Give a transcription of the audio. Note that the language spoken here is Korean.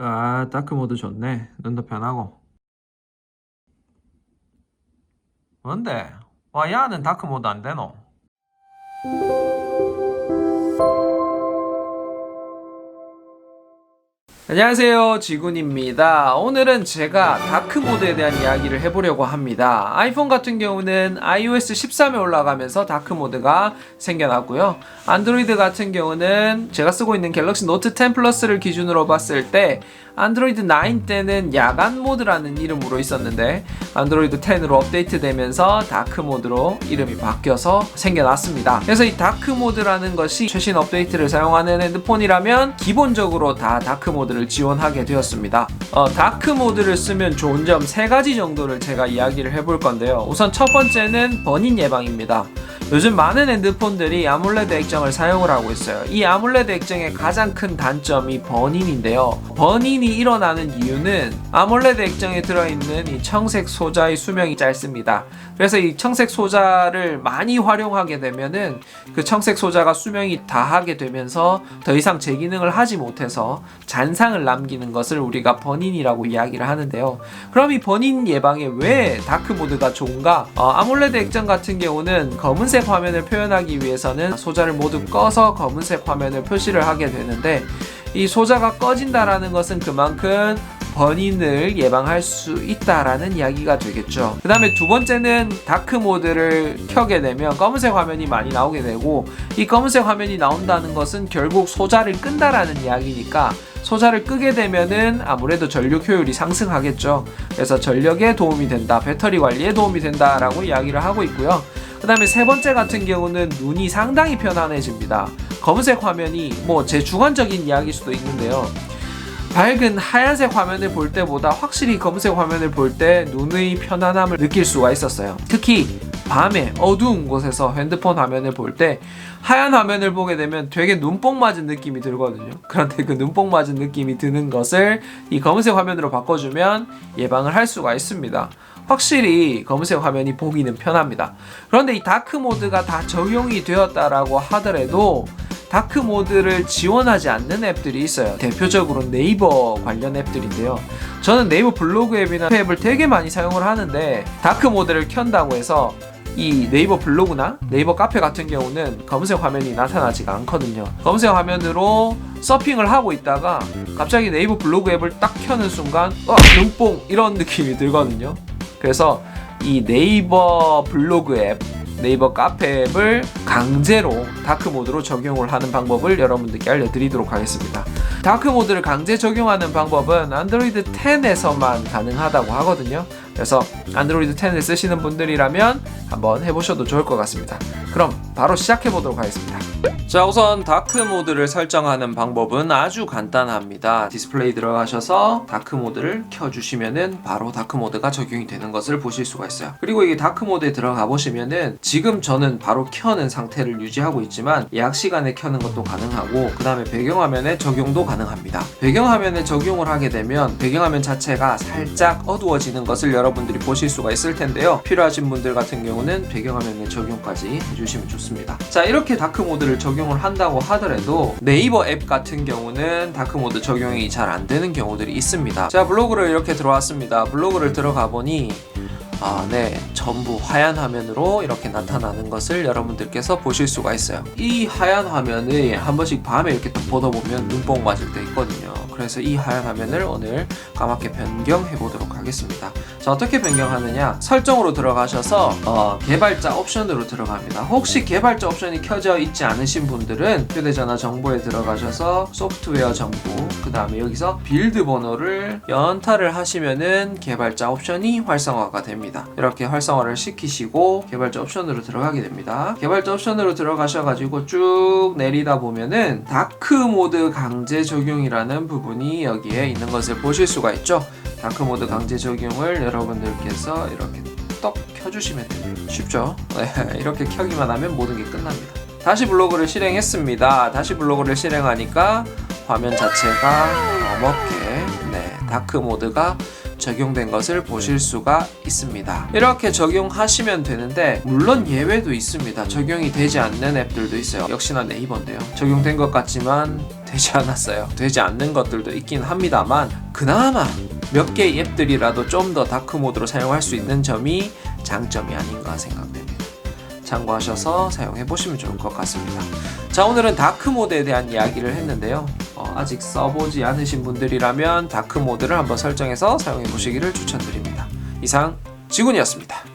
아, 다크 모드 좋네. 눈도 편하고. 뭔데? 와, 야는 다크 모드 안 되노? 안녕하세요, 지군입니다. 오늘은 제가 다크모드에 대한 이야기를 해보려고 합니다. 아이폰 같은 경우는 iOS 13에 올라가면서 다크모드가 생겨났고요. 안드로이드 같은 경우는 제가 쓰고 있는 갤럭시 노트 10 플러스를 기준으로 봤을 때 안드로이드 9 때는 야간 모드라는 이름으로 있었는데 안드로이드 10으로 업데이트 되면서 다크 모드로 이름이 바뀌어서 생겨났습니다. 그래서 이 다크 모드라는 것이 최신 업데이트를 사용하는 핸드폰이라면 기본적으로 다 다크 모드를 지원하게 되었습니다. 다크 모드를 쓰면 좋은 점 3가지 정도를 제가 이야기를 해볼 건데요. 우선 첫 번째는 버닝 예방입니다. 요즘 많은 핸드폰들이 아몰레드 액정을 사용을 하고 있어요. 이 아몰레드 액정의 가장 큰 단점이 버닝인데요. 버닝이 일어나는 이유는 아몰레드 액정에 들어있는 이 청색 소자의 수명이 짧습니다. 그래서 이 청색 소자를 많이 활용하게 되면은 그 청색 소자가 수명이 다하게 되면서 더 이상 제 기능을 하지 못해서 잔상을 남기는 것을 우리가 버닝이라고 이야기를 하는데요. 그럼 이 버닝 예방에 왜 다크 모드가 좋은가? 아몰레드 액정 같은 경우는 검은색 화면을 표현하기 위해서는 소자를 모두 꺼서 검은색 화면을 표시를 하게 되는데 이 소자가 꺼진다라는 것은 그만큼 버닝을 예방할 수 있다라는 이야기가 되겠죠. 그 다음에 두 번째는 다크 모드를 켜게 되면 검은색 화면이 많이 나오게 되고 이 검은색 화면이 나온다는 것은 결국 소자를 끈다라는 이야기니까 소자를 끄게 되면은 아무래도 전력 효율이 상승하겠죠. 그래서 전력에 도움이 된다, 배터리 관리에 도움이 된다라고 이야기를 하고 있고요. 그 다음에 세 번째 같은 경우는 눈이 상당히 편안해집니다. 검은색 화면이 제 주관적인 이야기일 수도 있는데요. 밝은 하얀색 화면을 볼 때보다 확실히 검은색 화면을 볼 때 눈의 편안함을 느낄 수가 있었어요. 특히 밤에 어두운 곳에서 핸드폰 화면을 볼 때 하얀 화면을 보게 되면 되게 눈뽕 맞은 느낌이 들거든요. 그런데 그 눈뽕 맞은 느낌이 드는 것을 이 검은색 화면으로 바꿔주면 예방을 할 수가 있습니다. 확실히 검은색 화면이 보기는 편합니다. 그런데 이 다크 모드가 다 적용이 되었다라고 하더라도 다크 모드를 지원하지 않는 앱들이 있어요. 대표적으로 네이버 관련 앱들인데요. 저는 네이버 블로그 앱이나 앱을 되게 많이 사용을 하는데 다크 모드를 켠다고 해서 이 네이버 블로그나 네이버 카페 같은 경우는 검은색 화면이 나타나지가 않거든요. 검은색 화면으로 서핑을 하고 있다가 갑자기 네이버 블로그 앱을 딱 켜는 순간 눈뽕 이런 느낌이 들거든요. 그래서 이 네이버 블로그 앱, 네이버 카페 앱을 강제로 다크 모드로 적용을 하는 방법을 여러분들께 알려드리도록 하겠습니다. 다크 모드를 강제 적용하는 방법은 안드로이드 10에서만 가능하다고 하거든요. 그래서 안드로이드 10을 쓰시는 분들이라면 한번 해보셔도 좋을 것 같습니다. 그럼 바로 시작해 보도록 하겠습니다. 자, 우선 다크 모드를 설정하는 방법은 아주 간단합니다. 디스플레이 들어가셔서 다크 모드를 켜주시면은 바로 다크 모드가 적용이 되는 것을 보실 수가 있어요. 그리고 이게 다크 모드에 들어가 보시면은 지금 저는 바로 켜는 상태를 유지하고 있지만 예약 시간에 켜는 것도 가능하고 그 다음에 배경화면에 적용도 가능합니다. 배경화면에 적용을 하게 되면 배경화면 자체가 살짝 어두워지는 것을 여러분들이 보실 수가 있을 텐데요. 필요하신 분들 같은 경우는 배경화면에 적용까지 해주시면 좋습니다. 자, 이렇게 다크 모드를 적용을 한다고 하더라도 네이버 앱 같은 경우는 다크 모드 적용이 잘 안 되는 경우들이 있습니다. 제가 블로그를 이렇게 들어왔습니다. 블로그를 들어가 보니 전부 하얀 화면으로 이렇게 나타나는 것을 여러분들께서 보실 수가 있어요. 이 하얀 화면이 한 번씩 밤에 이렇게 딱 보다 보면 눈뽕 맞을 때 있거든요. 그래서 이 하얀 화면을 오늘 까맣게 변경해 보도록 하겠습니다. 자, 어떻게 변경하느냐? 설정으로 들어가셔서 개발자 옵션으로 들어갑니다. 혹시 개발자 옵션이 켜져 있지 않으신 분들은 휴대전화 정보에 들어가셔서 소프트웨어 정보, 그 다음에 여기서 빌드 번호를 연타를 하시면은 개발자 옵션이 활성화가 됩니다. 이렇게 활성화를 시키시고 개발자 옵션으로 들어가게 됩니다. 개발자 옵션으로 들어가셔가지고 쭉 내리다 보면은 다크 모드 강제 적용이라는 부분이 여기에 있는 것을 보실 수가 있죠. 다크 모드 강제 적용을 여러분들께서 이렇게 떡 켜주시면 됩니다. 쉽죠? 이렇게 켜기만 하면 모든 게 끝납니다. 다시 블로그를 실행했습니다. 다시 블로그를 실행하니까 화면 자체가 검게 다크 모드가 적용된 것을 보실 수가 있습니다. 이렇게 적용하시면 되는데 물론 예외도 있습니다. 적용이 되지 않는 앱들도 있어요. 역시나 네이버인데요. 적용된 것 같지만 되지 않았어요. 되지 않는 것들도 있긴 합니다만 그나마 몇 개의 앱들이라도 좀 더 다크모드로 사용할 수 있는 점이 장점이 아닌가 생각됩니다. 참고하셔서 사용해보시면 좋을 것 같습니다. 자, 오늘은 다크모드에 대한 이야기를 했는데요. 아직 써보지 않으신 분들이라면 다크모드를 한번 설정해서 사용해보시기를 추천드립니다. 이상 지군이었습니다.